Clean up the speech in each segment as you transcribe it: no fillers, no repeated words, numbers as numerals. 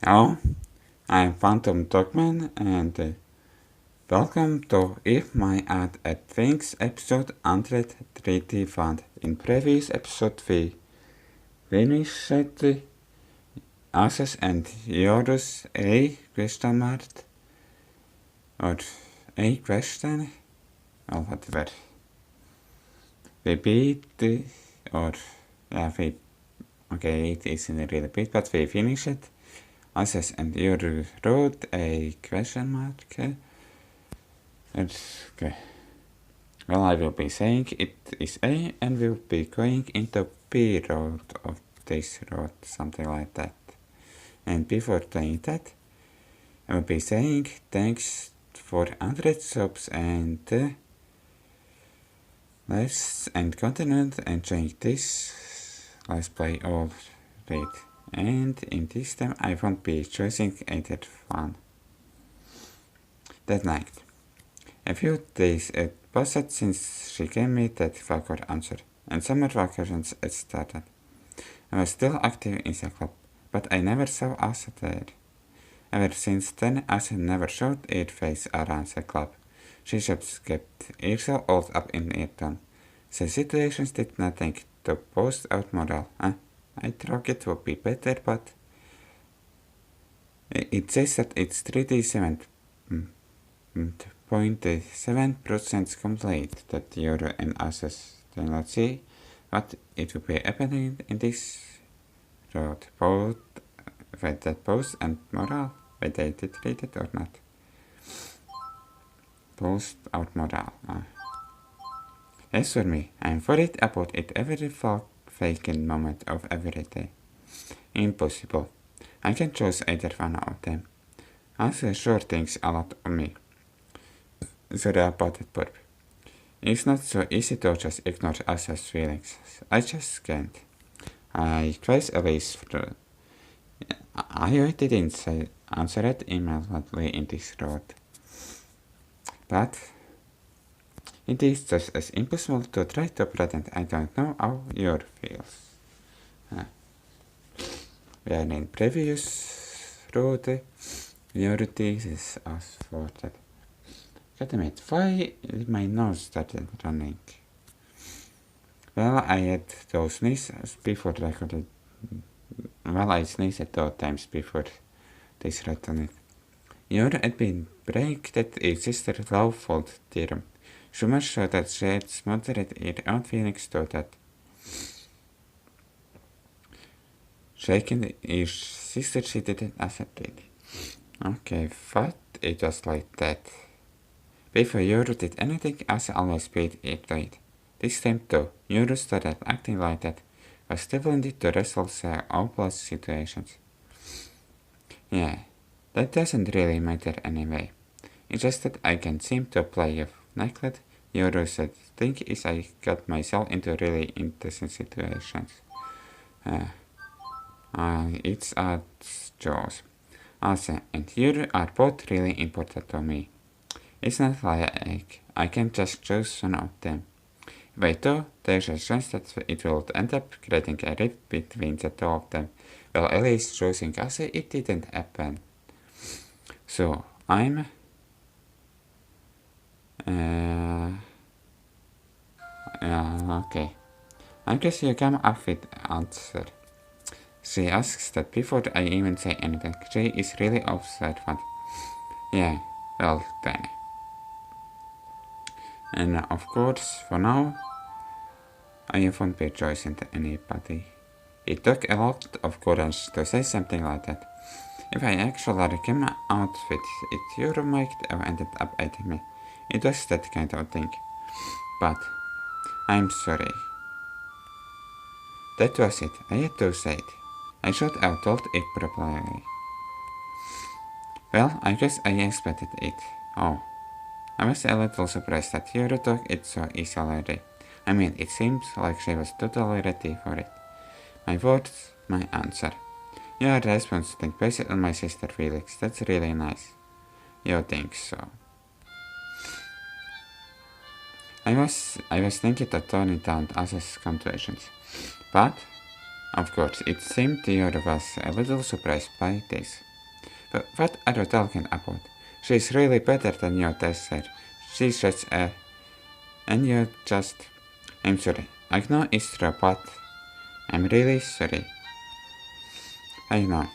Hello, I'm PhantomDogman and welcome to If My Ad at Things episode 131. In previous episode we finished Ases and Yorus A question mark or A question or whatever. We beat or it isn't really beat but we finished it. Ases and Yorus wrote a question mark. Okay. Well, I will be saying it is A and will be going into B road of this road, something like that. And before doing that, I will be saying thanks for 100 subs and let's continue enjoying this. Let's play all right. And in this time I won't be choosing either one. That night. A few days it passed since she gave me that vague answer, and summer vacations had started. I was still active in the club, but I never saw Asa there. Ever since then, Asa never showed her face around the club. She just kept herself all up in her tone. The situations did nothing to boost out morale. I thought it would be better, but it says that it's 0.7% complete that Euro and Asus do not see what it will be happening in this road, both with that post and morale, whether they treat it or not. Post out morale. As for me, I'm worried about it every vacant moment of every day. Impossible. I can choose either one of them. Asa sure thinks a lot of me. Sorry about it, Burp. It's not so easy to just ignore Asa's feelings. I just can't. I twice at least I didn't answer it immediately in this road. But it is just as impossible to try to pretend I don't know how your feels. We are in previous road. Your thesis as for that. God damn it, why did my nose started running? Well, I had those sneezes before recorded. Well, I sneezed 2 times before this recorded. Your had been break that existed lawful theorem. So much so that she had smothered her own feelings to that. Shaking her sister, she didn't accept it. Okay, but it was like that. Before Yoru did anything, Asa always paid it to it. This time too, Yoru started acting like that, was stubbornly to resolve the hopeless situations. Yeah, that doesn't really matter anyway. It's just that I can seem to play a neglect. Yoru said thing is I got myself into really interesting situations. It's at Jaws. Asa and Yoru are both really important to me. It's not like I can just choose one of them. If I do, there's a chance that it will end up creating a rift between the 2 of them. Well, at least choosing Asa, it didn't happen. So, I'm... okay. I guess you come up with the answer. She asks that before I even say anything. She is really observant. Yeah, well then. And of course, for now, I won't be choosing anybody. It took a lot of courage to say something like that. If I actually came out with it, you might have ended up hating me. It was that kind of thing. But I'm sorry. That was it. I had to say it. I should have told it properly. Well, I guess I expected it. Oh. I was a little surprised that Hiro took it so easily. I mean, it seems like she was totally ready for it. My words, my answer. Your response think based on my sister Felix. That's really nice. You think so. I was thinking of toning down Asa's contributions. But, of course, it seemed Hiro was a little surprised by this. But what are you talking about? She's really better than you, they said. She's just and you're just... I'm sorry. I know it's true, but I'm really sorry. I know.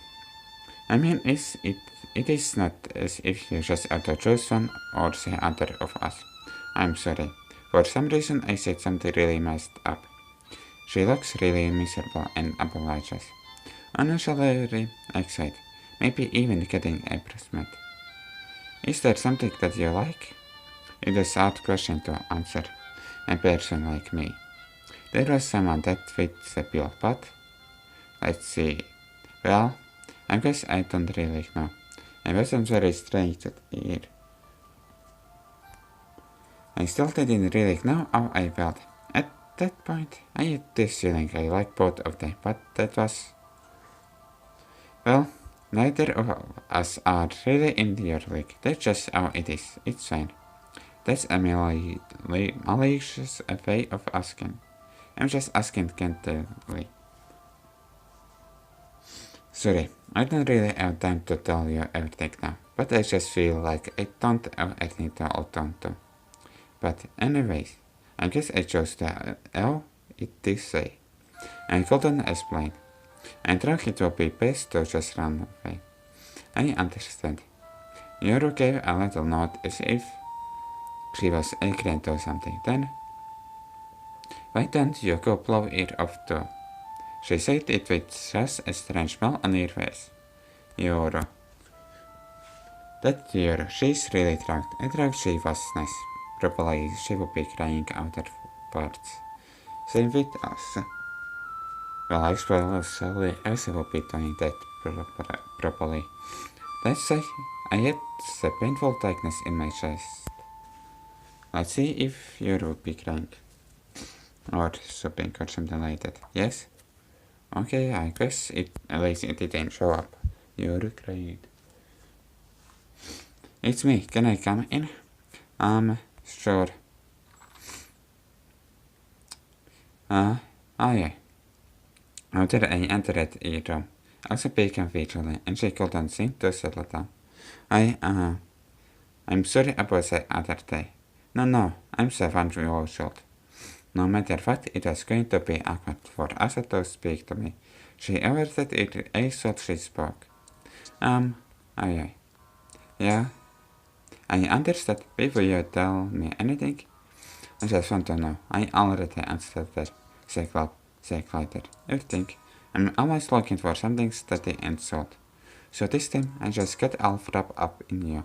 I mean, it is not as if you just have to choose one or say either of us. I'm sorry. For some reason I said something really messed up. She looks really miserable and apologizes. Unusually excited, maybe even getting embarrassment. Is there something that you like? It is a hard question to answer a person like me. There was someone that fits the bill, but let's see. Well, I guess I don't really know. I wasn't very straight here. I still didn't really know how I felt. At that point, I had this feeling I liked both of them, but that was... Well, neither of us are really in your league. That's just how it is. It's fine. That's a malicious way of asking. I'm just asking gently. Sorry, I don't really have time to tell you everything now, but I just feel like I don't have anything to hold on to. But anyways, I guess I chose the L it this way. I couldn't explain. I think it would be best to just run away. I understand. Yoru gave a little nod as if she was agreeing to something. Then, why don't you go blow it off too? She said it with just a strange smile on her face. Yoru. That year, she's really drunk. I think she was nice. Probably she would be crying out her parts. Same with us. Well, I suppose Elsa will be doing that properly. That's why I had the painful tightness in my chest. Let's see if you will be crying. Or something or something like that. Yes? Okay, I guess at least it didn't show up. You're crying. It's me. Can I come in? Sure. Oh yeah. After I entered a room, Elsa began visually, and she couldn't seem to settle down. I'm sorry about the other day. No, I'm 7 years old. No matter what, it was going to be awkward for Elsa to speak to me. She averted it as soon as she spoke. Aye. Yeah? I understand. Before you tell me anything, I just want to know. I already answered that. Say later. Everything. I'm always looking for something steady and solid. So this time, I just got all wrapped up in you.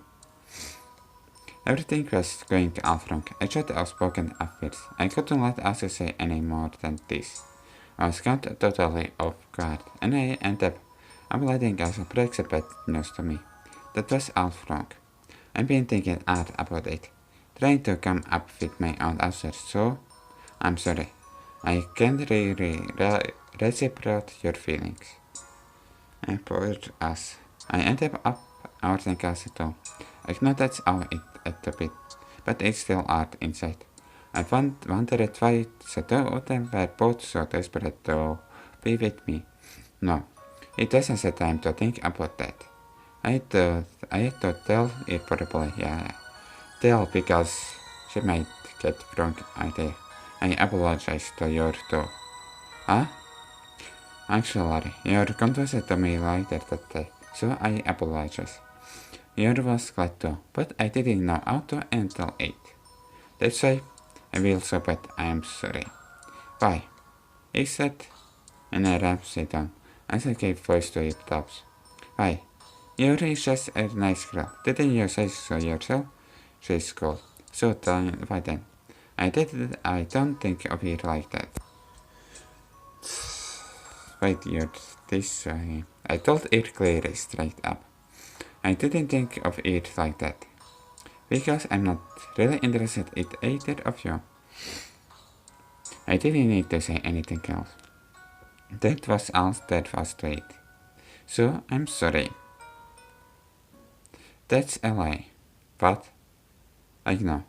Everything was going all wrong. I tried outspoken at first. I couldn't let Elsa say any more than this. I was caught totally off guard, and I ended up letting Elsa break the bad news to me. That was all wrong. I've been thinking hard about it, trying to come up with my own answers, so I'm sorry. I can't really reciprocate your feelings. I poured us. I ended up outing Elsa too. I know that's how it had to be, but it's still hard inside. I wondered why the two of them were both so desperate to be with me. No, it wasn't the time to think about that. I had to tell it probably, yeah. Tell because she might get wrong idea. I apologize to you too. Huh? Actually, you confessed to me later that day, so I apologize. You was glad too, but I didn't know how to handle it. That's why I feel so bad. I am sorry. Why? He said, and I wrapped it down as I gave voice to it tops. Why? Yuri is just a nice girl. Didn't you say so yourself? She's cool. So why then? I don't think of it like that. Wait, you're this way. I told it clearly straight up. I didn't think of it like that. Because I'm not really interested in either of you. I didn't need to say anything else. That was all that was to it. So I'm sorry. That's a lie. But I know.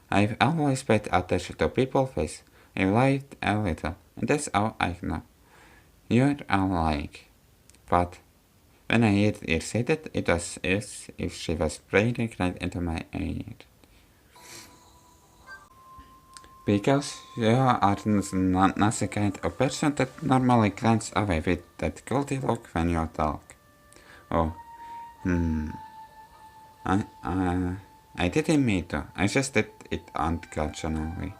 I've always paid attention to people's face. I lied a little, and that's how I know. You're all lying. But When I heard her say that, it was as if she was breathing right into my ear. Because you are not the kind of person that normally glances away with that guilty look when you talk. Oh, I didn't mean to. I just did it unconsciously.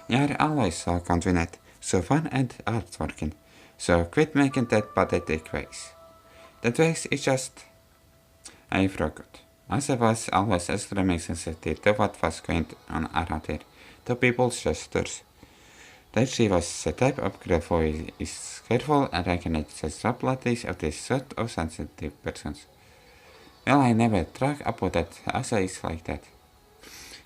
You're always so confident, so fun and hardworking. So quit making that pathetic face. That face is just... I forgot. Asa was always extremely sensitive to what was going on around her, to people's gestures. That she was the type of girl who is careful and recognizes the subtleties of this sort of sensitive persons. Well, I never talk about that. Asa is like that.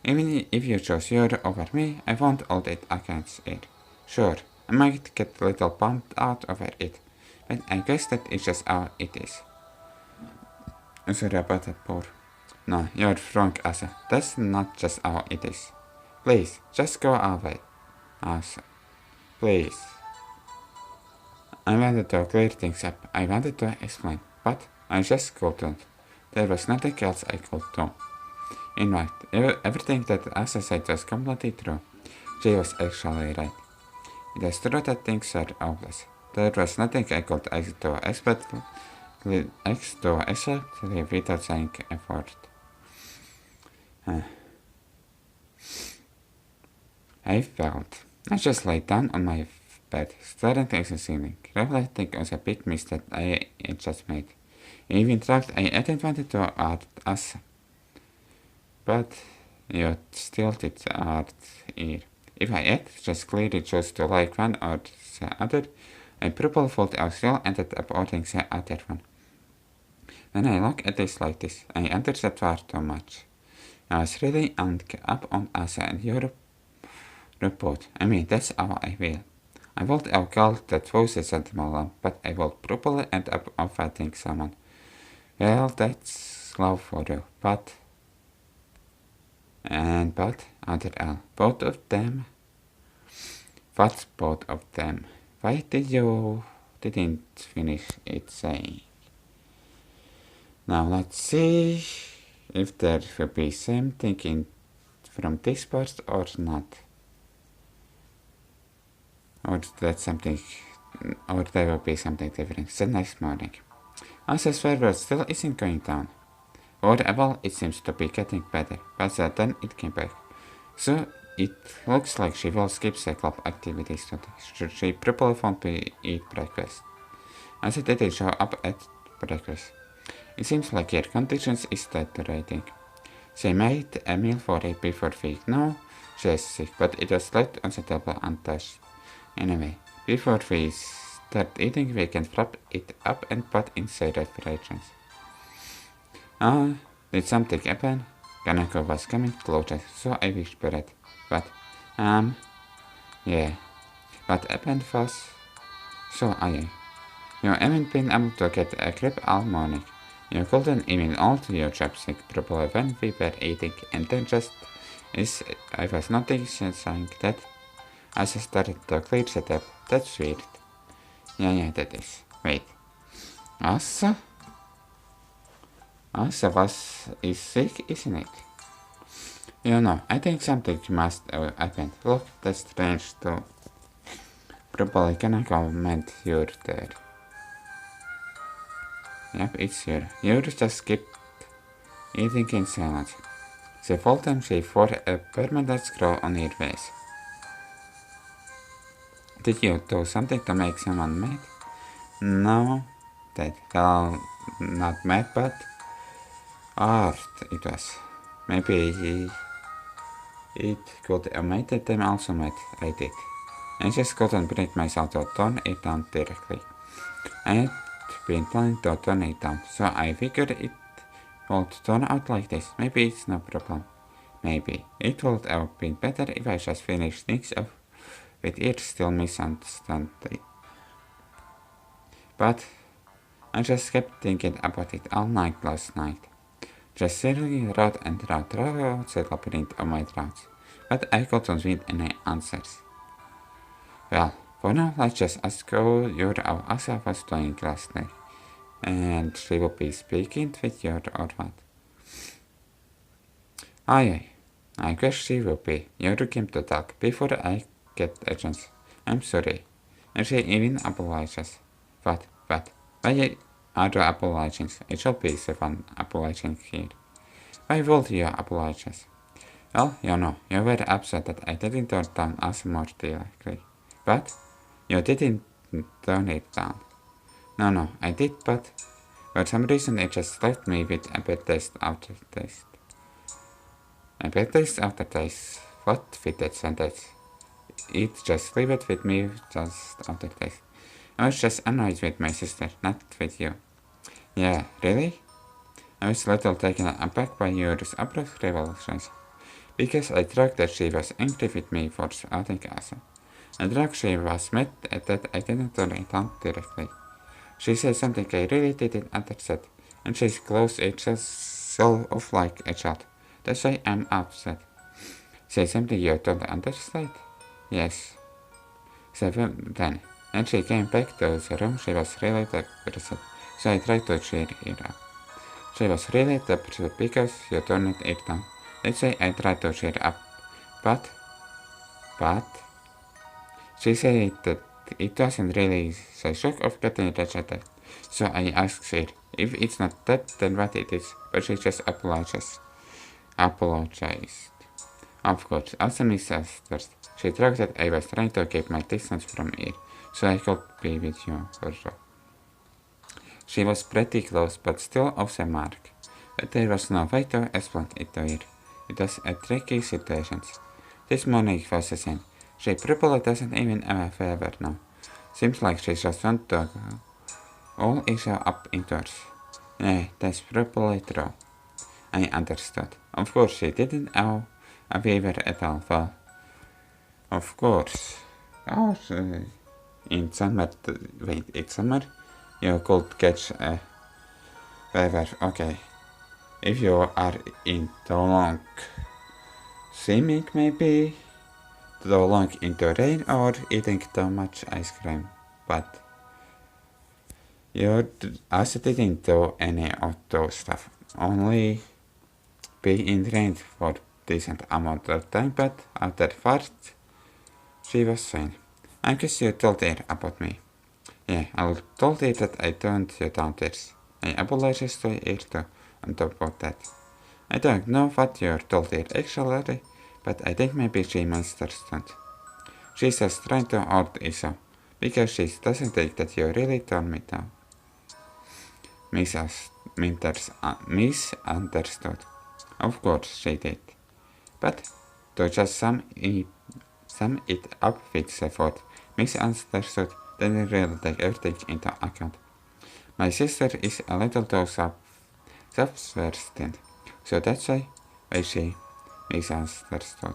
Even if you chose your over me, I won't hold it against it. Sure, I might get a little pumped out over it, but I guess that is just how it is. Sorry about that, poor. No, you're wrong, Asa. That's not just how it is. Please, just go away. Asa, please. I wanted to clear things up. I wanted to explain, but I just couldn't. There was nothing else I could do. In fact, everything that Asa said was completely true. She was actually right. It is true that things are hopeless. There was nothing I could do except live without saying a word. I felt. I just lay down on my bed, staring at the ceiling, reflecting on the big mistake I had just made. Even thought I hadn't wanted to hurt us, but you still did hurt here. If I had just clearly chose to like one or the other, I probably would have still ended up ordering the other one. When I look at this like this, I understand far too much. I was really up on Asa and your report. I mean, that's how I feel. I would have called that voice a sentimental, but I would probably end up fighting someone. Well, that's love for you, but other L, both of them. What's both of them? Why didn't finish it saying? Now let's see if there will be something from this part or not. Or there will be something different the next morning. Asa's fever still isn't going down. However, it seems to be getting better, but then it came back. So it looks like she will skip the club activities today. She probably won't eat breakfast. Asa didn't show up at breakfast. It seems like her conditions is deteriorating. She made a meal for her before we know she is sick, but it was left on the table untouched. Anyway, before we start eating, we can wrap it up and put inside refrigerations. Did something happen? Kanako was coming closer, so I whispered. But, yeah. What happened was... So you haven't been able to get a grip all morning. You couldn't even hold your chopstick properly when we were eating, and then just as I was noticing that, I started to clear the table. That's weird. Yeah, that is. Wait. Asa is sick, isn't it? You know, I think something must have happened. Look, that's strange too. Probably Kanako meant you're there. Yep, it's here. You just kept eating in silence. The whole time she wore a permanent scroll on her face. Did you do something to make someone mad? No, well, not mad, but art it was. Maybe it could have made them also mad. I did. I just couldn't bring myself to turn it down directly. I had been planning to turn it down, so I figured it would turn out like this. Maybe it's no problem. Maybe it would have been better if I just finished things off with it still misunderstanding. But I just kept thinking about it all night last night. Just sitting round and round the labyrinth of my thoughts, but I couldn't find any answers. Well, for now, let's just ask how Asa was doing last night. And she will be speaking with you or what? Aye, I guess she will be. You came to talk before I get a chance. I'm sorry. And she even apologizes. What? Why are you apologizing? It shall be the one apologizing here. Why would you apologize? Well, you know, you were upset that I didn't turn down as more directly. But you didn't turn it down. No, I did, but for some reason it just left me with a bad taste aftertaste. A bad taste aftertaste. What with that sentence? It just leave it with me just aftertaste. I was just annoyed with my sister, not with you. Yeah, really? I was a little taken aback by your abrupt revelations, because I thought that she was angry with me for outing us. I thought she was mad that I didn't turn it on directly. She said something I really didn't understand, and she closed herself off like a child. That's why I'm upset. Say something you don't understand? Yes. So then, and she came back to the room. She was really depressed, so I tried to cheer her up. She was really depressed because you turned it down. Let's say I tried to cheer up, but she said that it wasn't really the shock of getting rejected. So I asked her, if it's not that, then what it is? But she just apologized. Of course, as a mistrust, she thought that I was trying to keep my distance from her, so I could be with you for sure. She was pretty close, but still off the mark. But there was no way to explain it to her. It was a tricky situation. This morning was the same. She probably doesn't even have a fever now. Seems like she just wants to all is up indoors. Yeah, that's probably true. I understood. Of course, she didn't have a fever at all. Well, of course. Oh, in summer, wait, it's summer? You could catch a fever, okay. If you are into long swimming, maybe, too long into rain, or eating too much ice cream, but you also didn't do any of those stuff. Only be in rain for decent amount of time, but after first, she was fine. I guess you told her about me. Yeah, I told her that I turned you downstairs. I apologized to her too, on top of that. I don't know what you told her actually, but I think maybe she misunderstood. She's just trying to out issue, because she doesn't think that you really turned me down. Misunderstood. Of course she did. But to just sum it up with the word misunderstood doesn't really take everything into account. My sister is a little too self-sufficient, so that's why she misunderstood.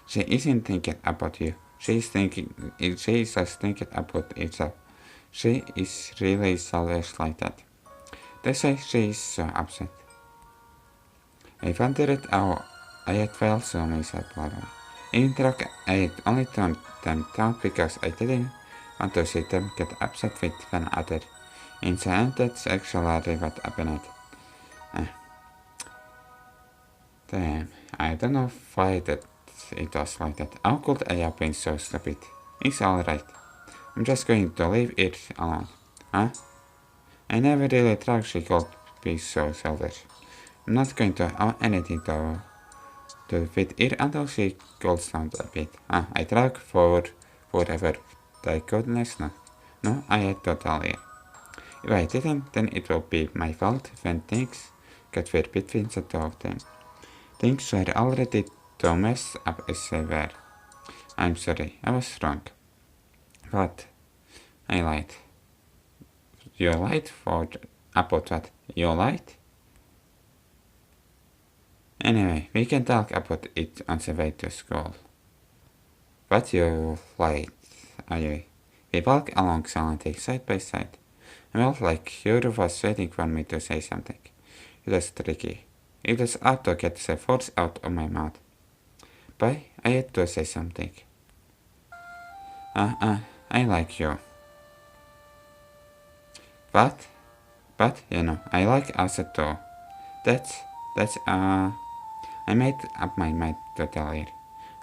She isn't thinking about you. She is just thinking about herself. She is really selfish like that. That's why she is so upset. I wondered how I had felt so miserable. In truck, I had only turned them down because I didn't want to see them get upset with one another. In the end, that's actually what happened. Damn, I don't know why that it was like that. How could I have been so stupid? It's alright. I'm just going to leave it alone. Huh? I never really thought she could be so selfish. I'm not going to owe anything to fit it until she cools down a bit. I tried for forever. Thank goodness not. No, I had to tell her. If I didn't, then it will be my fault when things got weird between the two of them. Things were already too messed up as they were. I'm sorry, I was wrong. What? I lied. You lied for about what? You lied? Anyway, we can talk about it on the way to school. But you lied, Aoi. We walked along silently, side by side. I felt like you was waiting for me to say something. It was tricky. It was hard to get the words out of my mouth. But I had to say something. I like you. What? But, I like Asa too. I made up my mind to tell her.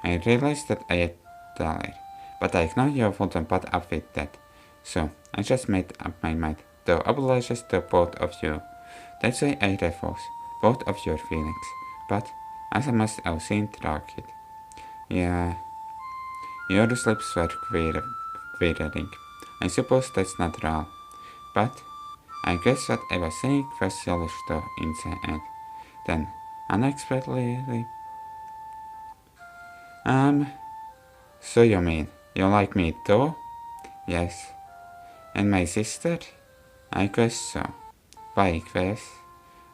I realized that I had tell her, but I know you wouldn't put up with that. So, I just made up my mind to apologize to both of you. That's why I refuse both of your feelings. But, as I must have seen through it. Yeah, your lips were quivering. I suppose that's natural. But, I guess what I was saying was selfish too in the end. Then, unexpectedly, so you mean, you like me too? Yes. And my sister? I guess so. Why guess?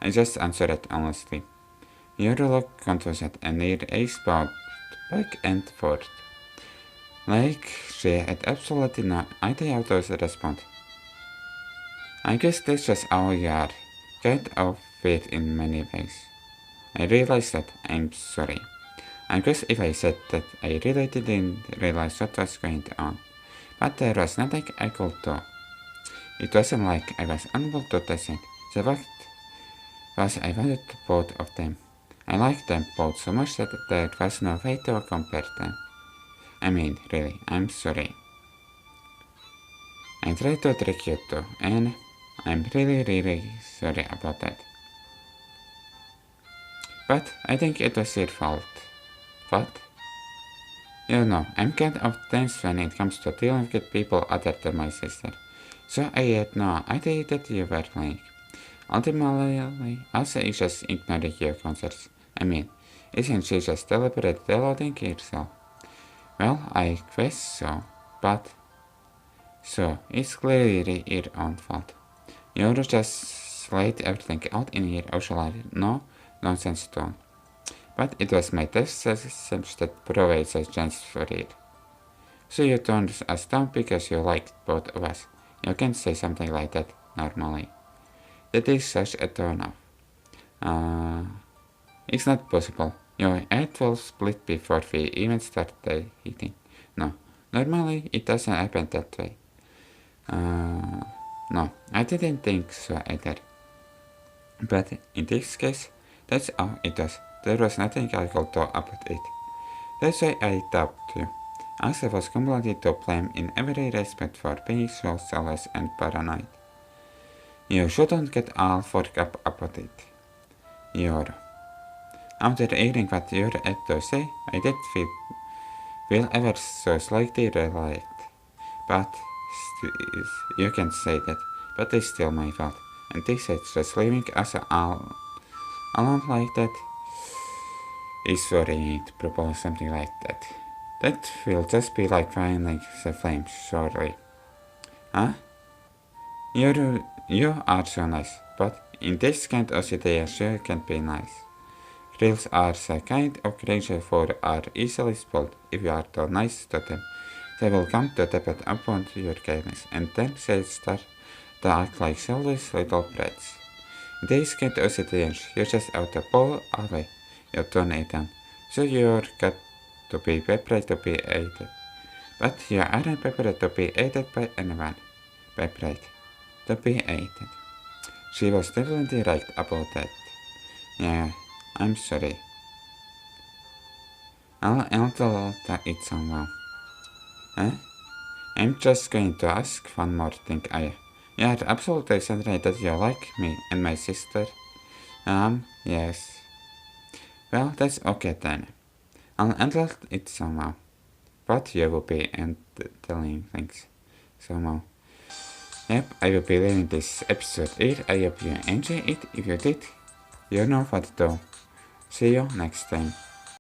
I just answered it honestly. You look confused and your eyes bowed back and forth. Like she had absolutely no idea how to respond. I guess that's just how you are. Kind of weird in many ways. I realized that. I'm sorry. I guess if I said that I really didn't realize what was going on. But there was nothing I could do. It wasn't like I was unable to decide. The fact was I wanted both of them. I liked them both so much that there was no way to compare them. I mean, really, I'm sorry. I tried to trick you too, and I'm really sorry about that. But I think it was your fault. What? I'm kind of tense when it comes to dealing with people other than my sister. So I had no idea that you were lying. Ultimately, Elsa is just ignoring your concerns. I mean, isn't she just deliberately doubting herself? Well, I guess so, but... So, it's clearly your own fault. You just laid everything out in your usual no-nonsense tone. But it was my test systems that provides a chance for it. So you turned us down because you liked both of us. You can say something like that normally. That is such a turn off. It's not possible. Your head will split before we even start eating. No, normally it doesn't happen that way. No, I didn't think so either. But in this case, that's how it was. There was nothing I could do about it. That's why I doubted you. As I was completely to blame in every respect for being so jealous and paranoid. You shouldn't get all worked up about it. You're. After hearing what you had to say, I did feel ever so slightly relieved. But you can say that, but it's still my fault. And this is just leaving us all alone like that is worrying to propose something like that. That will just be like finding the flames, surely. Huh? You are so nice, but in this kind of city sure can be nice. Grills are the kind of creatures who are easily spoiled if you are too nice to them. They will come to depend upon your kindness, and then they start to act like selfish little brats. In these kind of situations, you just have to pull away your tornado down, so you're got to be prepared to be aided. But you aren't prepared to be aided by anyone. Prepared to be aided. She was definitely right about that. Yeah, I'm sorry. I'll tell it somehow. Huh? I'm just going to ask one more thing, Aya. You are absolutely certain that you like me and my sister? Yes. Well, that's okay then. I'll handle it somehow. But you will be telling things somehow. Yep, I will be leaving this episode here. I hope you enjoyed it. If you did, you know what to do. See you next time.